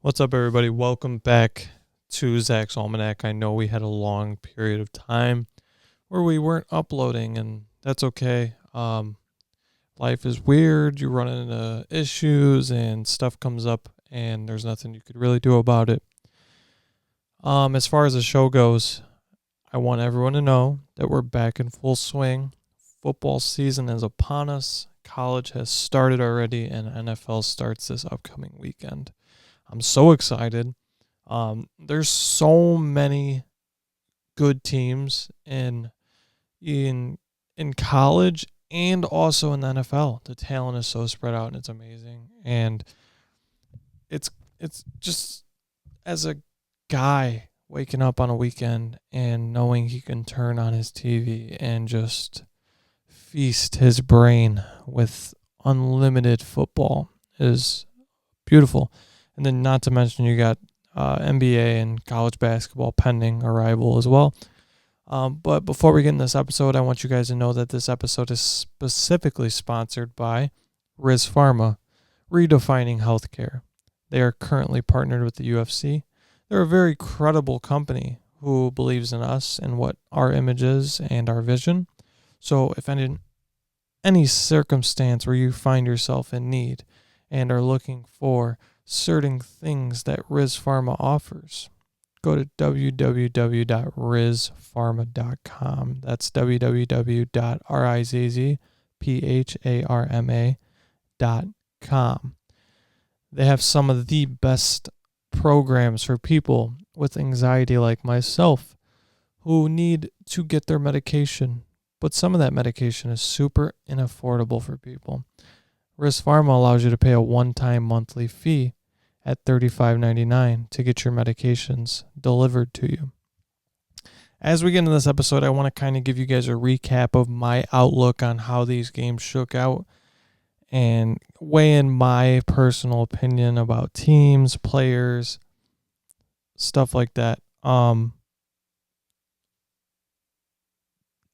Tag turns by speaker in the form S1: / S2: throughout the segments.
S1: What's up, everybody? Welcome back to Zach's Almanac. I know we had a long period of time where we weren't uploading, and that's okay. Life is weird. You run into issues, and stuff comes up, and there's nothing you could really do about it. As far as the show goes, I want everyone to know that we're back in full swing. Football season is upon us. College has started already, and NFL starts this upcoming weekend. I'm so excited. There's so many good teams in college and also in the NFL. The talent is so spread out and it's amazing. And it's just as a guy waking up on a weekend and knowing he can turn on his TV and just feast his brain with unlimited football is beautiful. And then not to mention you got NBA and college basketball pending arrival as well. But before we get in this episode, I want you guys to know that this episode is specifically sponsored by Riz Pharma, redefining healthcare. They are currently partnered with the UFC. They're a very credible company who believes in us and what our image is and our vision. So if any circumstance where you find yourself in need and are looking for certain things that Riz Pharma offers, go to www.rizpharma.com. That's www.rizpharma.com. They have some of the best programs for people with anxiety like myself who need to get their medication, but some of that medication is super inaffordable for people. Riz Pharma allows you to pay a one-time monthly fee at $35.99 to get your medications delivered to you. As we get into this episode, I want to kind of give you guys a recap of my outlook on how these games shook out and weigh in my personal opinion about teams, players, stuff like that.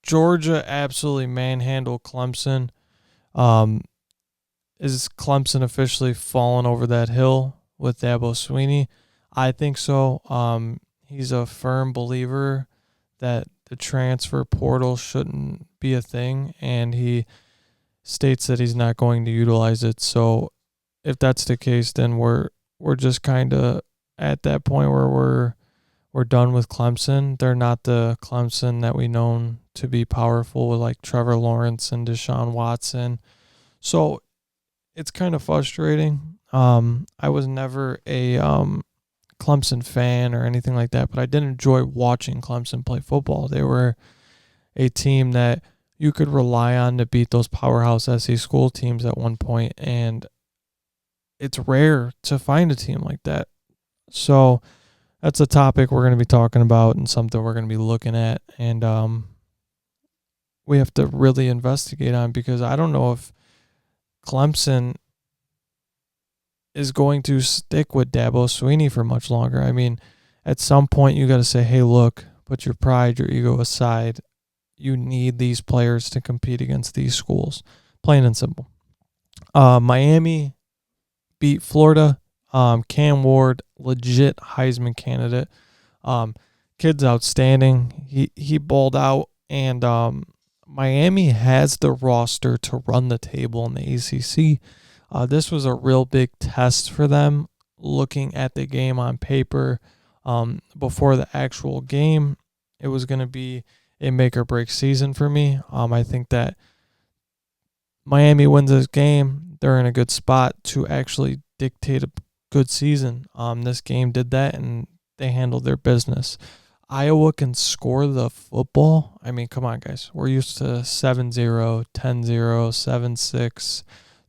S1: Georgia absolutely manhandled Clemson. Is Clemson officially fallen over that hill with Dabo Swinney? I think so. He's a firm believer that the transfer portal shouldn't be a thing, and he states that he's not going to utilize it. So if that's the case, then we're just kind of at that point where we're done with Clemson. They're not the Clemson that we known to be powerful with like Trevor Lawrence and Deshaun Watson. So it's kind of frustrating. I was never a Clemson fan or anything like that, but I did enjoy watching Clemson play football. They were a team that you could rely on to beat those powerhouse SEC school teams at one point, and it's rare to find a team like that. So that's a topic we're going to be talking about and something we're going to be looking at, and we have to really investigate on, because I don't know if Clemson is going to stick with Dabo Swinney for much longer. I mean, at some point you got to say, hey, look, put your pride, your ego aside. You need these players to compete against these schools. Plain and simple. Miami beat Florida. Cam Ward, legit Heisman candidate. Kid's outstanding. He balled out, and Miami has the roster to run the table in the ACC. This was a real big test for them, looking at the game on paper. Before the actual game, it was going to be a make-or-break season for me. I think that Miami wins this game, they're in a good spot to actually dictate a good season. This game did that, and they handled their business. Iowa can score the football. I mean, come on, guys. We're used to 7-0, 10-0, 7-6,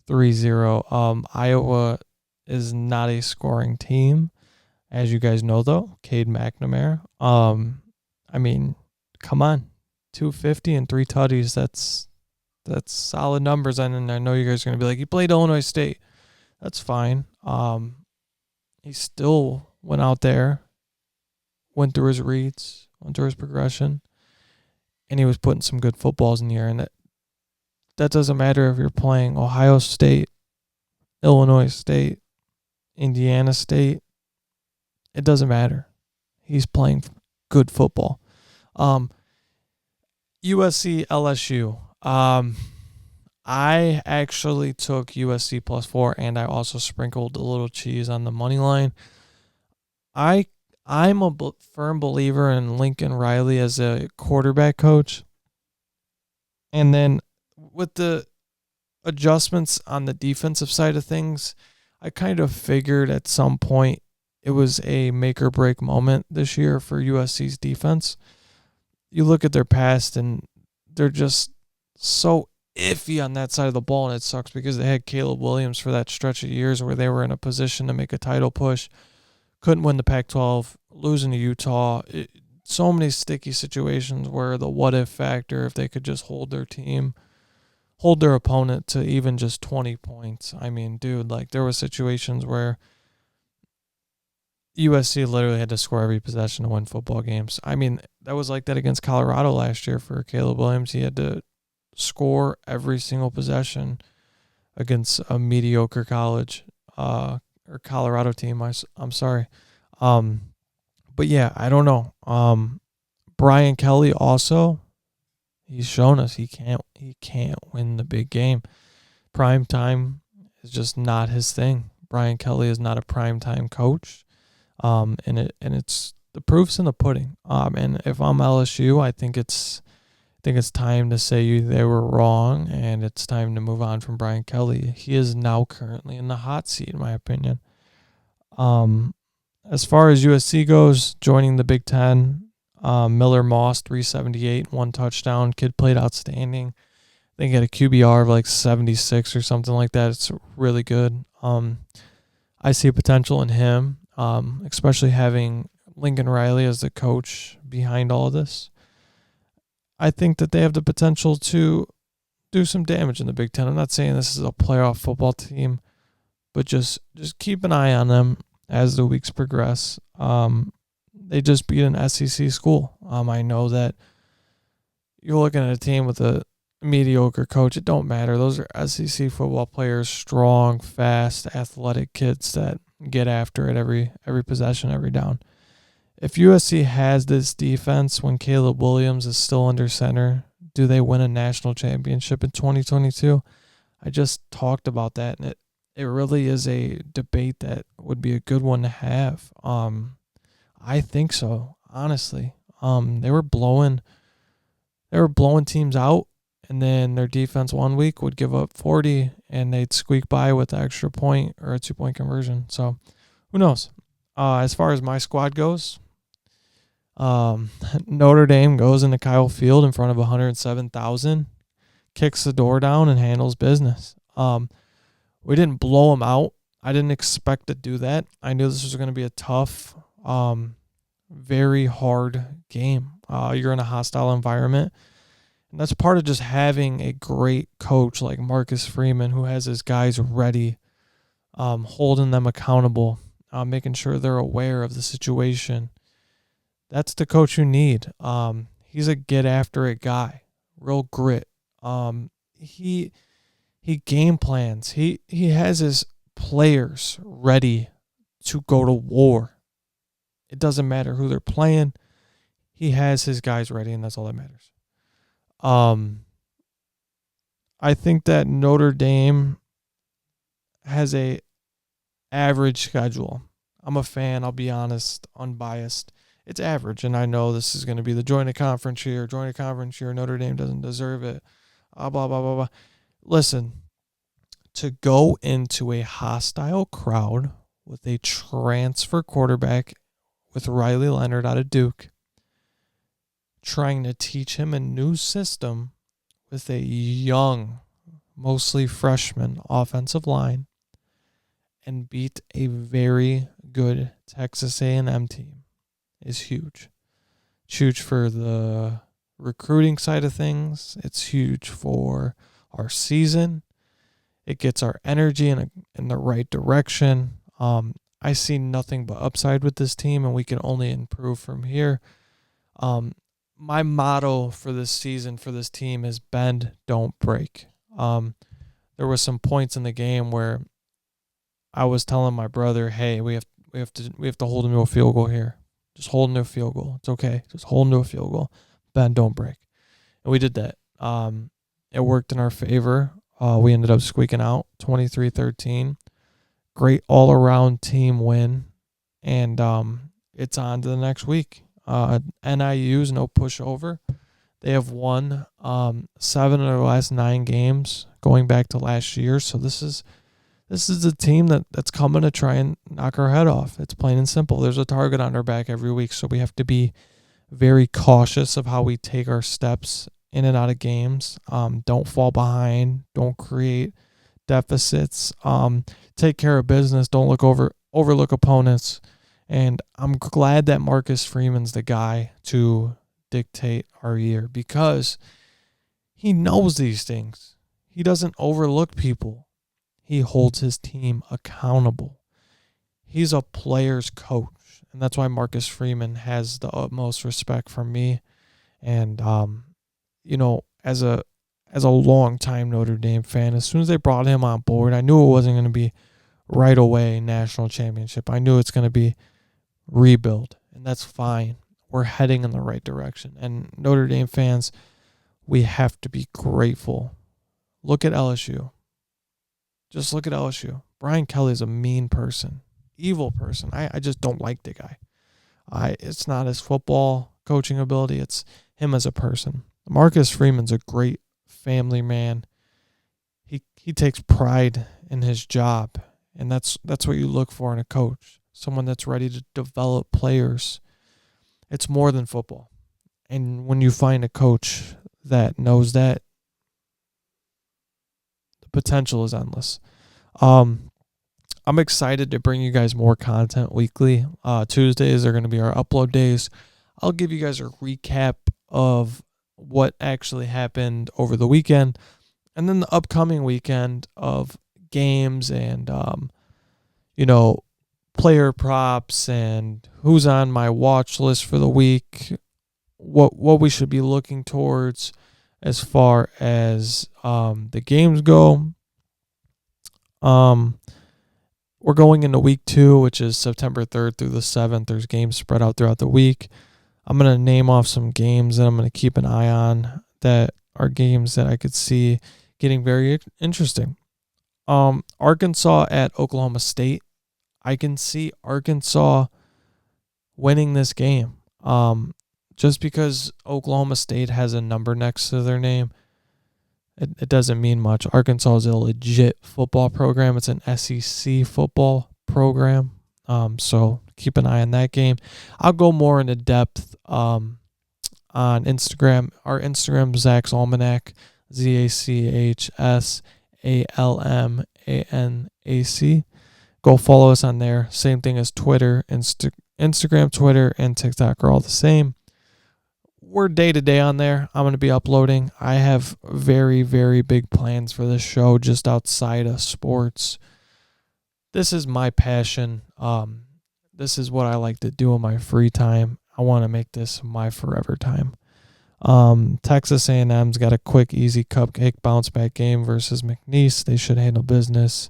S1: 3-0. Iowa is not a scoring team, as you guys know, though. Cade McNamara. I mean, come on. 250 and 3 tutties. That's solid numbers. And I know you guys are going to be like, he played Illinois State. That's fine. He still went out there, went through his reads, went through his progression, and he was putting some good footballs in the air. And that doesn't matter if you're playing Ohio State, Illinois State, Indiana State, It doesn't matter. He's playing good football. USC LSU. I actually took USC +4, and I also sprinkled a little cheese on the money line. I'm a firm believer in Lincoln Riley as a quarterback coach. And then with the adjustments on the defensive side of things, I kind of figured at some point it was a make or break moment this year for USC's defense. You look at their past and they're just so iffy on that side of the ball, and it sucks because they had Caleb Williams for that stretch of years where they were in a position to make a title push. Couldn't win the Pac-12, losing to Utah. So many sticky situations where the what-if factor, if they could just hold their team, hold their opponent to even just 20 points. I mean, dude, like there were situations where USC literally had to score every possession to win football games. I mean, that was like that against Colorado last year for Caleb Williams. He had to score every single possession against a mediocre college or Colorado team. I'm sorry. But yeah, I don't know. Brian Kelly also, he's shown us he can't win the big game. Prime time is just not his thing. Brian Kelly is not a prime time coach. And it's the proof's in the pudding. And if I'm LSU, I think it's time to say they were wrong, and it's time to move on from Brian Kelly. He is now currently in the hot seat, in my opinion. As far as USC goes, joining the Big Ten, Miller Moss, 378, 1 touchdown. Kid played outstanding. I think he had a QBR of like 76 or something like that. It's really good. I see potential in him, especially having Lincoln Riley as the coach behind all of this. I think that they have the potential to do some damage in the Big Ten. I'm not saying this is a playoff football team, but just keep an eye on them as the weeks progress. They just beat an SEC school. I know that you're looking at a team with a mediocre coach. It don't matter. Those are SEC football players, strong, fast, athletic kids that get after it every possession, every down. If USC has this defense when Caleb Williams is still under center, do they win a national championship in 2022? I just talked about that, and it really is a debate that would be a good one to have. I think so, honestly. They were blowing teams out, and then their defense one week would give up 40, and they'd squeak by with an extra point or a 2-point conversion. So, who knows? As far as my squad goes, Notre Dame goes into Kyle Field in front of 107,000, kicks the door down, and handles business. We didn't blow them out. I didn't expect to do that. I knew this was going to be a tough, very hard game. You're in a hostile environment. And that's part of just having a great coach like Marcus Freeman, who has his guys ready, holding them accountable, making sure they're aware of the situation. That's the coach you need. He's a get-after-it guy, real grit. He game plans. He has his players ready to go to war. It doesn't matter who they're playing. He has his guys ready, and that's all that matters. I think that Notre Dame has a average schedule. I'm a fan, I'll be honest, unbiased. It's average, and I know this is going to be the join a conference year. Notre Dame doesn't deserve it. Blah, blah, blah, blah. Listen, to go into a hostile crowd with a transfer quarterback with Riley Leonard out of Duke, trying to teach him a new system with a young, mostly freshman offensive line, and beat a very good Texas A&M team is huge. It's huge for the recruiting side of things. It's huge for our season. It gets our energy in the right direction. I see nothing but upside with this team, and we can only improve from here. My motto for this season for this team is bend, don't break. There were some points in the game where I was telling my brother, hey, we we have to hold them to a field goal here. Just hold them to a field goal. It's okay. Just hold them to a field goal. Bend, don't break. And we did that. It worked in our favor. We ended up squeaking out 23-13. Great all-around team win. And it's on to the next week. NIU's no pushover. They have won 7 of their last 9 games going back to last year. So this is a team that's coming to try and knock our head off. It's plain and simple. There's a target on our back every week, so we have to be very cautious of how we take our steps in and out of games. Don't fall behind. Don't create deficits. Take care of business. Don't overlook opponents. And I'm glad that Marcus Freeman's the guy to dictate our year because he knows these things. He doesn't overlook people. He holds his team accountable. He's a player's coach, and that's why Marcus Freeman has the utmost respect from me. And as a long-time Notre Dame fan, as soon as they brought him on board, I knew it wasn't going to be right away national championship. I knew it's going to be rebuild, and that's fine. We're heading in the right direction. And Notre Dame fans, we have to be grateful. Look at LSU. Just look at LSU. Brian Kelly's a mean person, evil person. I just don't like the guy. It's not his football coaching ability. It's him as a person. Marcus Freeman's a great family man. He takes pride in his job, and that's what you look for in a coach. Someone that's ready to develop players. It's more than football. And when you find a coach that knows that, the potential is endless. I'm excited to bring you guys more content weekly. Tuesdays are going to be our upload days. I'll give you guys a recap of what actually happened over the weekend, and then the upcoming weekend of games and player props and who's on my watch list for the week, what we should be looking towards as far as the games go. We're going into week 2, which is September 3rd through the 7th. There's games spread out throughout the week. I'm going to name off some games that I'm going to keep an eye on that are games that I could see getting very interesting. Arkansas at Oklahoma State. I can see Arkansas winning this game. Just because Oklahoma State has a number next to their name, it doesn't mean much. Arkansas is a legit football program. It's an SEC football program. So keep an eye on that game. I'll go more into depth on Instagram. Our Instagram, Zach's Almanac, ZACHSALMANAC. Go follow us on there. Same thing as Twitter. Instagram, Twitter, and TikTok are all the same. We're day-to-day on there. I'm going to be uploading. I have very, very big plans for this show just outside of sports. This is my passion. This is what I like to do in my free time. I want to make this my forever time. Texas A&M's got a quick, easy cupcake bounce-back game versus McNeese. They should handle business.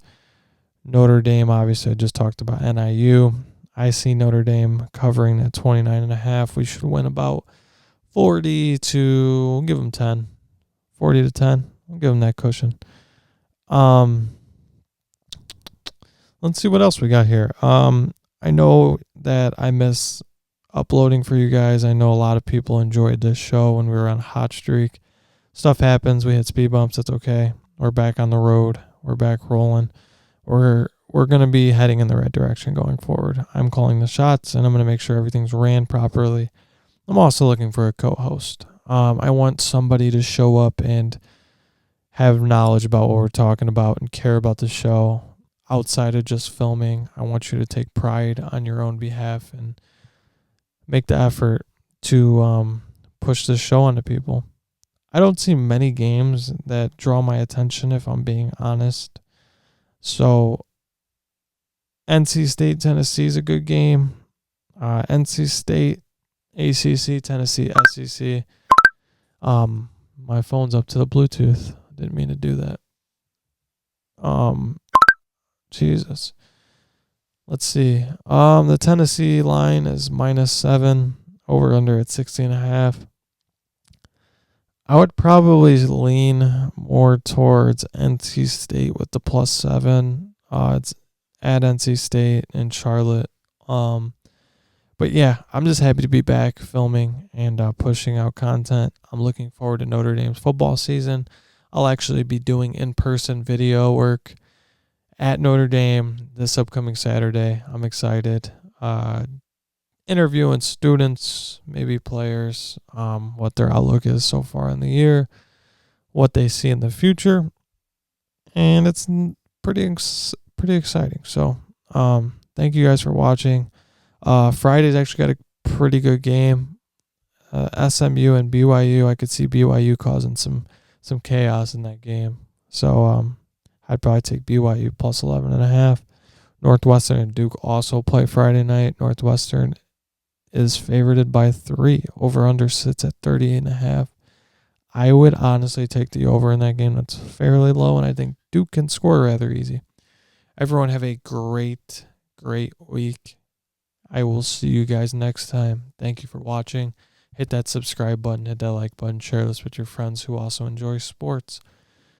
S1: Notre Dame, obviously, I just talked about NIU. I see Notre Dame covering at 29.5. We should win about 40 to, we'll give them 10. 40 to 10. We'll give them that cushion. Let's see what else we got here. I know that I miss uploading for you guys. I know a lot of people enjoyed this show when we were on a hot streak. Stuff happens. We hit speed bumps. It's okay. We're back on the road. We're back rolling. We're going to be heading in the right direction going forward. I'm calling the shots, and I'm going to make sure everything's ran properly. I'm also looking for a co-host. I want somebody to show up and have knowledge about what we're talking about and care about the show outside of just filming. I want you to take pride on your own behalf and make the effort to push this show onto people. I don't see many games that draw my attention, if I'm being honest. So NC State, Tennessee is a good game. NC State, ACC, Tennessee, SEC. My phone's up to the Bluetooth. Didn't mean to do that. Jesus. Let's see. The Tennessee line is -7. Over under at 60.5. I would probably lean more towards NC State with the +7. It's at NC State in Charlotte. But yeah, I'm just happy to be back filming and pushing out content. I'm looking forward to Notre Dame's football season. I'll actually be doing in-person video work at Notre Dame this upcoming Saturday. I'm excited. Interviewing students, maybe players, what their outlook is so far in the year, what they see in the future, and it's pretty exciting. So, thank you guys for watching. Friday's actually got a pretty good game. SMU and BYU. I could see BYU causing some chaos in that game. So, I'd probably take BYU +11.5. Northwestern and Duke also play Friday night. Northwestern is favorited by 3. Over-under sits at 38.5. I would honestly take the over in that game. That's fairly low, and I think Duke can score rather easy. Everyone have a great week. I will see you guys next time. Thank you for watching. Hit that subscribe button, hit that like button, share this with your friends who also enjoy sports.